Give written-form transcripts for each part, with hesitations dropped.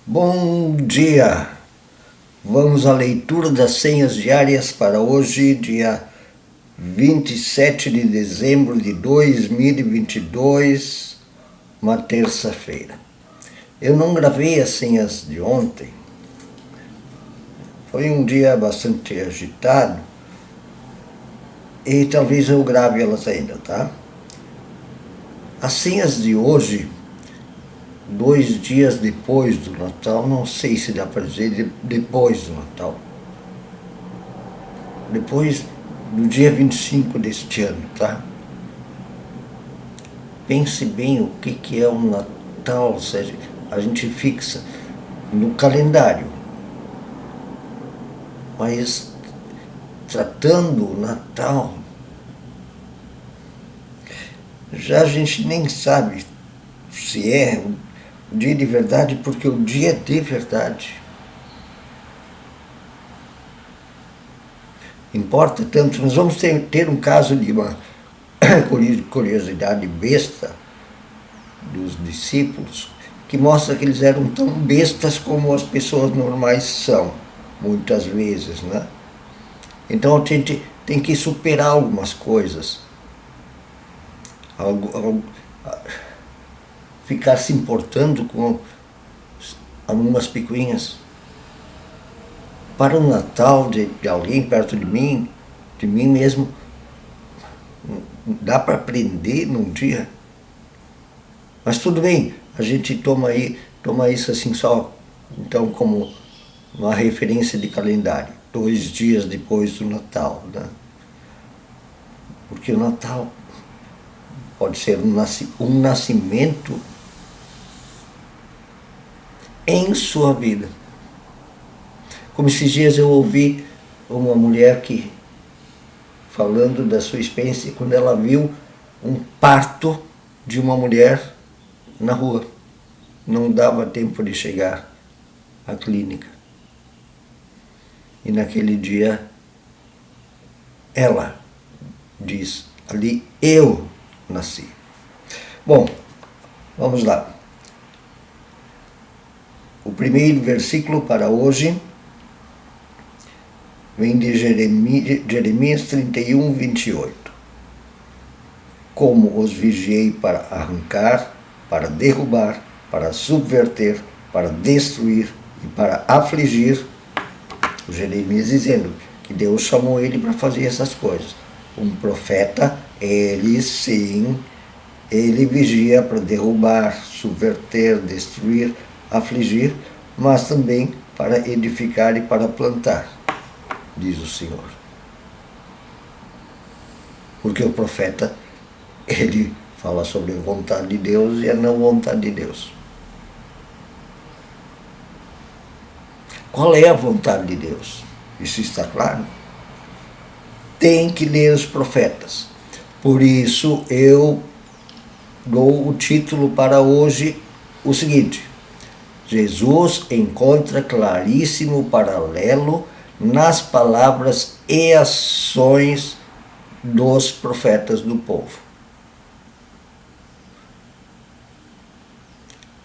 Bom dia! Vamos à leitura das senhas diárias para hoje, dia 27 de dezembro de 2022, uma terça-feira. Eu não gravei as senhas de ontem. Foi um dia bastante agitado e talvez eu grave elas ainda, tá? As senhas de hoje, 2 dias depois do Natal, não sei se dá para dizer depois do Natal. Depois do dia 25 deste ano, tá? Pense bem o que é o Natal, ou seja, a gente fixa no calendário. Mas tratando o Natal, já a gente nem sabe se é o dia de verdade, porque o dia é de verdade. Importa tanto, nós vamos ter um caso de uma curiosidade besta dos discípulos, que mostra que eles eram tão bestas como as pessoas normais são, muitas vezes, né? Então a gente tem que superar algumas coisas. Ficar se importando com algumas picuinhas. Para o Natal de alguém perto de mim mesmo, dá para aprender num dia. Mas tudo bem, a gente toma isso assim só, então, como uma referência de calendário, 2 dias depois do Natal, né? Porque o Natal pode ser um nascimento em sua vida. Como esses dias eu ouvi uma mulher que, falando da sua experiência, quando ela viu um parto de uma mulher na rua. Não dava tempo de chegar à clínica. E naquele dia, ela diz, ali eu nasci. Bom, vamos lá. O primeiro versículo para hoje vem de Jeremias 31, 28. Como os vigiei para arrancar, para derrubar, para subverter, para destruir e para afligir, o Jeremias dizendo que Deus chamou ele para fazer essas coisas. Um profeta, ele sim, ele vigia para derrubar, subverter, destruir, afligir, mas também para edificar e para plantar, diz o Senhor. Porque o profeta, ele fala sobre a vontade de Deus e a não vontade de Deus. Qual é a vontade de Deus? Isso está claro? Tem que ler os profetas. Por isso eu dou o título para hoje o seguinte: Jesus encontra claríssimo paralelo nas palavras e ações dos profetas do povo.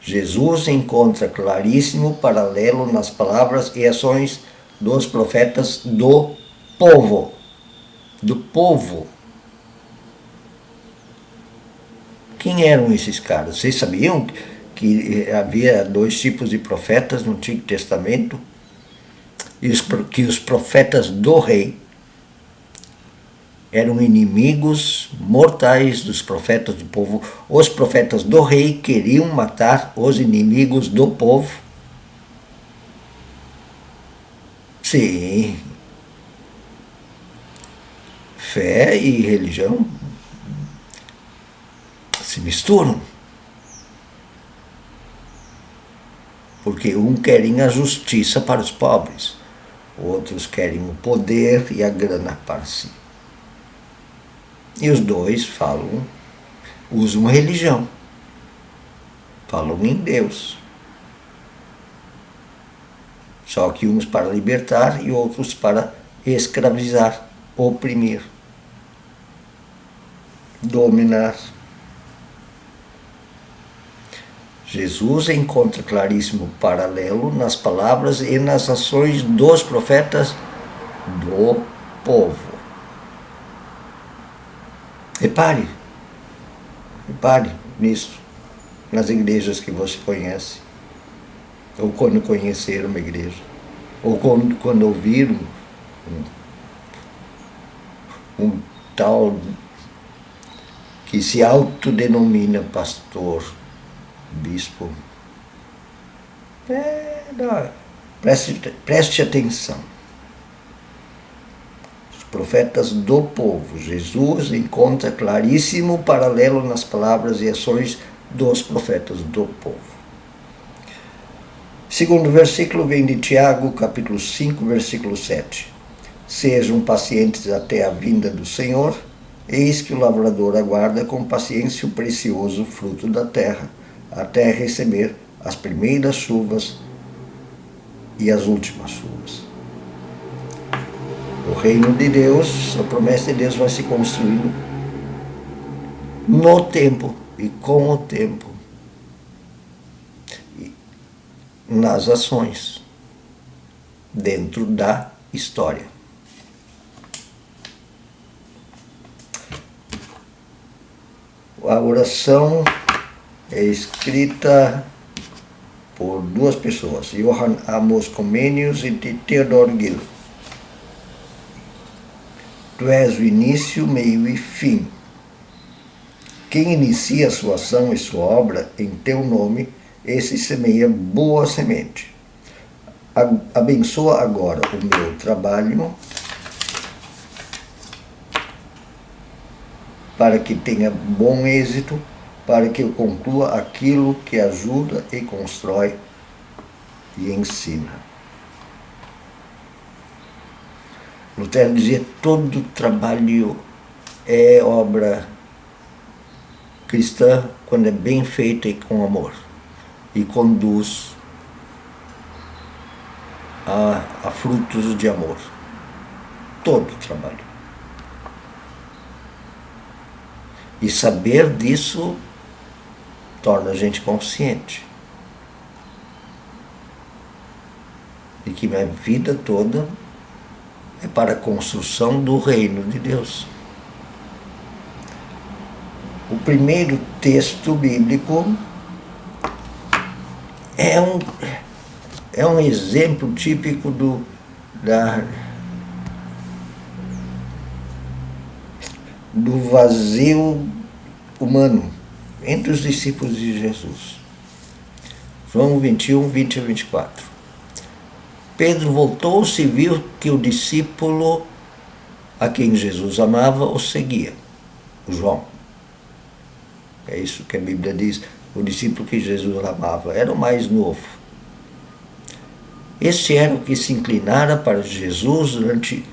Jesus encontra claríssimo paralelo nas palavras e ações dos profetas do povo. Do povo. Quem eram esses caras? Vocês sabiam que havia 2 tipos de profetas no Antigo Testamento? Que os profetas do rei eram inimigos mortais dos profetas do povo. Os profetas do rei queriam matar os inimigos do povo. Sim. Fé e religião se misturam. Porque um querem a justiça para os pobres, outros querem o poder e a grana para si. E os dois usam religião, falam em Deus. Só que uns para libertar e outros para escravizar, oprimir, dominar. Jesus encontra claríssimo paralelo nas palavras e nas ações dos profetas do povo. Repare nisso, nas igrejas que você conhece, ou quando conheceram uma igreja, ou quando ouviram um tal que se autodenomina pastor, bispo. Preste atenção. Os profetas do povo. Jesus encontra claríssimo paralelo nas palavras e ações dos profetas do povo. Segundo versículo vem de Tiago, capítulo 5, versículo 7. Sejam pacientes até a vinda do Senhor, eis que o lavrador aguarda com paciência o precioso fruto da terra, até receber as primeiras chuvas e as últimas chuvas. O reino de Deus, a promessa de Deus vai se construindo no tempo e com o tempo, nas ações, dentro da história. A oração é escrita por duas pessoas, Johann Amos Comenius e Theodor Gill. Tu és o início, meio e fim. Quem inicia sua ação e sua obra em teu nome, esse semeia boa semente. Abençoa agora o meu trabalho, para que tenha bom êxito, para que eu conclua aquilo que ajuda e constrói e ensina. Lutero dizia: todo trabalho é obra cristã quando é bem feita e com amor, e conduz a frutos de amor. Todo trabalho. E saber disso torna a gente consciente de que minha vida toda é para a construção do reino de Deus. O primeiro texto bíblico é um exemplo típico do vazio humano entre os discípulos de Jesus. João 21, 20 a 24. Pedro voltou-se e viu que o discípulo a quem Jesus amava o seguia, João. É isso que a Bíblia diz, o discípulo que Jesus amava, era o mais novo. Este era o que se inclinara para Jesus durante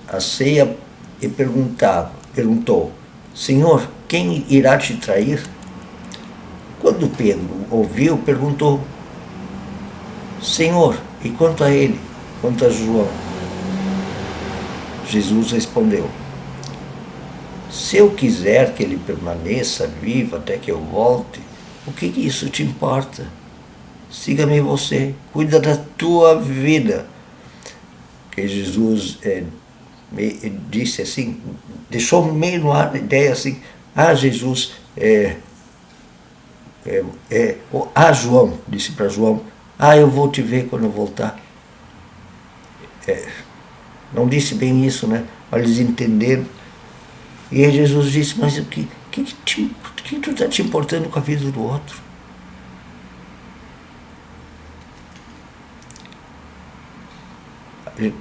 a ceia e perguntou: Senhor, quem irá te trair? Quando Pedro ouviu, perguntou: Senhor, e quanto a ele, quanto a João? Jesus respondeu: se eu quiser que ele permaneça vivo até que eu volte, o que isso te importa? Siga-me você, cuida da tua vida. Que Jesus disse assim, deixou meio no ar a ideia assim: Jesus, João, disse para João: eu vou te ver quando eu voltar. Não disse bem isso, né? Mas eles entenderam. E aí Jesus disse: mas o que tu está te importando com a vida do outro?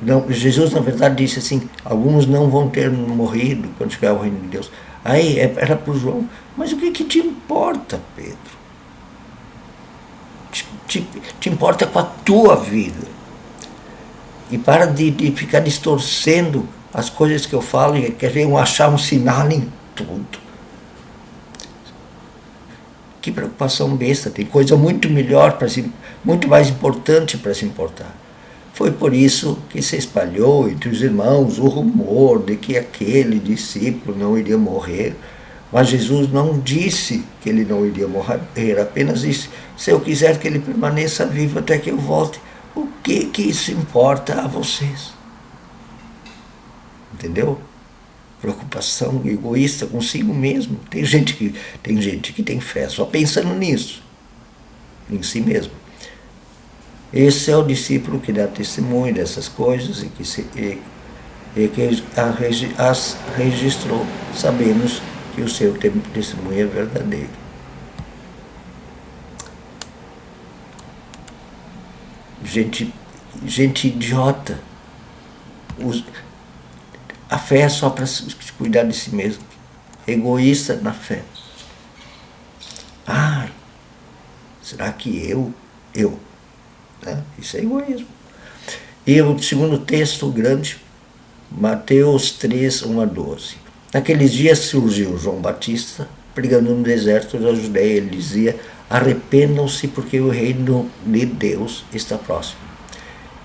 Não, Jesus, na verdade, disse assim: alguns não vão ter morrido quando chegar ao reino de Deus. Aí era para o João: mas o que te importa, Pedro? Te importa com a tua vida. E para de ficar distorcendo as coisas que eu falo e querer achar um sinal em tudo. Que preocupação besta, tem coisa muito melhor, muito mais importante para se importar. Foi por isso que se espalhou entre os irmãos o rumor de que aquele discípulo não iria morrer. Mas Jesus não disse que ele não iria morrer, apenas disse: se eu quiser que ele permaneça vivo até que eu volte, o que isso importa a vocês? Entendeu? Preocupação egoísta consigo mesmo. Tem gente que tem fé só pensando nisso, em si mesmo. Esse é o discípulo que dá testemunho dessas coisas e que as registrou. Sabemos que o seu testemunho é verdadeiro. Gente idiota. A fé é só para cuidar de si mesmo. Egoísta na fé. Será que eu? Né? Isso é egoísmo. E o segundo texto grande, Mateus 3, 1 a 12. Naqueles dias surgiu João Batista, pregando no deserto da Judeia. Ele dizia: arrependam-se, porque o reino de Deus está próximo.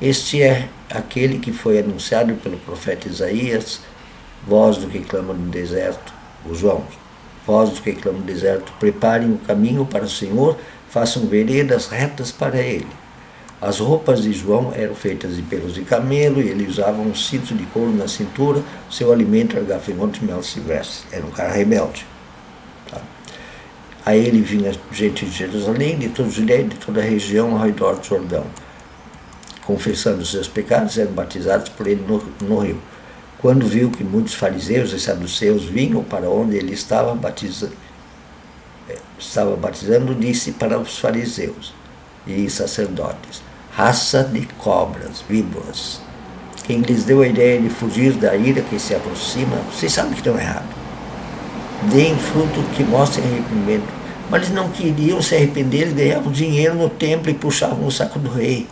Este é aquele que foi anunciado pelo profeta Isaías: voz do que clama no deserto, o João, voz do que clama no deserto, preparem o caminho para o Senhor, façam veredas retas para ele. As roupas de João eram feitas de pelos de camelo, e ele usava um cinto de couro na cintura. Seu alimento era gafanhoto e mel silvestre. Era um cara rebelde. Tá? A ele vinha gente de Jerusalém, de toda a Judeia, de toda a região ao redor do Jordão. Confessando os seus pecados, eram batizados por ele no rio. Quando viu que muitos fariseus e saduceus vinham para onde ele estava batizando, disse para os fariseus e sacerdotes: raça de cobras, víboras, quem lhes deu a ideia de fugir da ira que se aproxima, vocês sabem que estão errados. Deem fruto que mostrem arrependimento. Mas eles não queriam se arrepender, eles ganhavam dinheiro no templo e puxavam o saco do rei.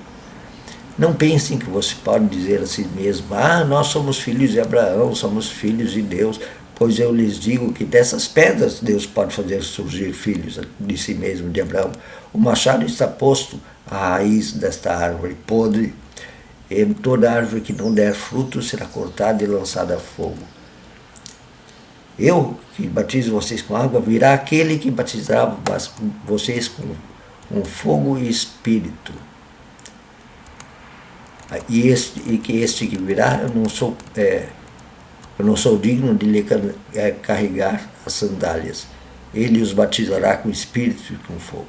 Não pensem que você pode dizer a si mesmo: nós somos filhos de Abraão, somos filhos de Deus, pois eu lhes digo que dessas pedras Deus pode fazer surgir filhos de si mesmo, de Abraão. O machado está posto à raiz desta árvore podre, e toda árvore que não der fruto será cortada e lançada a fogo. Eu, que batizo vocês com água, virá aquele que batizará vocês com fogo e espírito. E que este que virá, eu não sou digno de lhe carregar as sandálias. Ele os batizará com espírito e com fogo.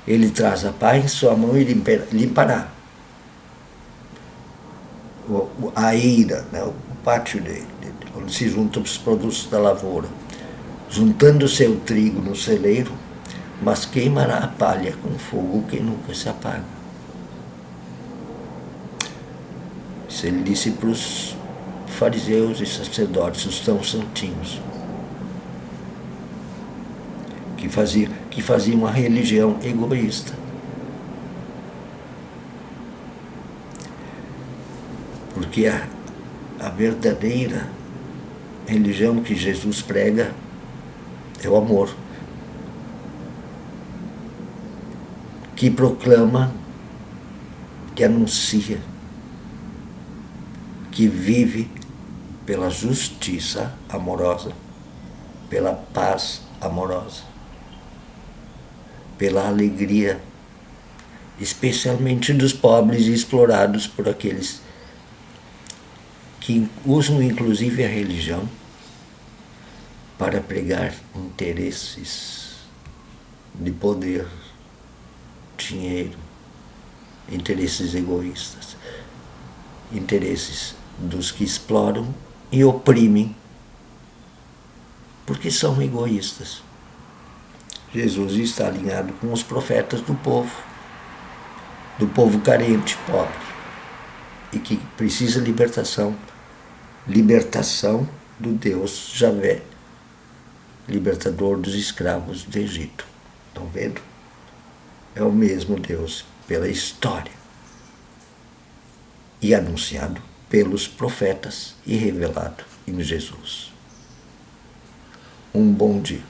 Ele traz a pá em sua mão e limpará a eira, né, o pátio dele, onde se juntam os produtos da lavoura, juntando o seu trigo no celeiro, mas queimará a palha com fogo que nunca se apaga. Isso ele disse para os fariseus e sacerdotes, os tão santinhos, que faziam uma religião egoísta. Porque a verdadeira religião que Jesus prega é o amor, que proclama, que anuncia, que vive pela justiça amorosa, pela paz amorosa, pela alegria, especialmente dos pobres e explorados por aqueles que usam inclusive a religião para pregar interesses de poder, dinheiro, interesses egoístas, interesses dos que exploram e oprimem, porque são egoístas. Jesus está alinhado com os profetas do povo carente, pobre, e que precisa libertação do Deus Javé, libertador dos escravos do Egito. Estão vendo? É o mesmo Deus pela história, e anunciado pelos profetas e revelado em Jesus. Um bom dia.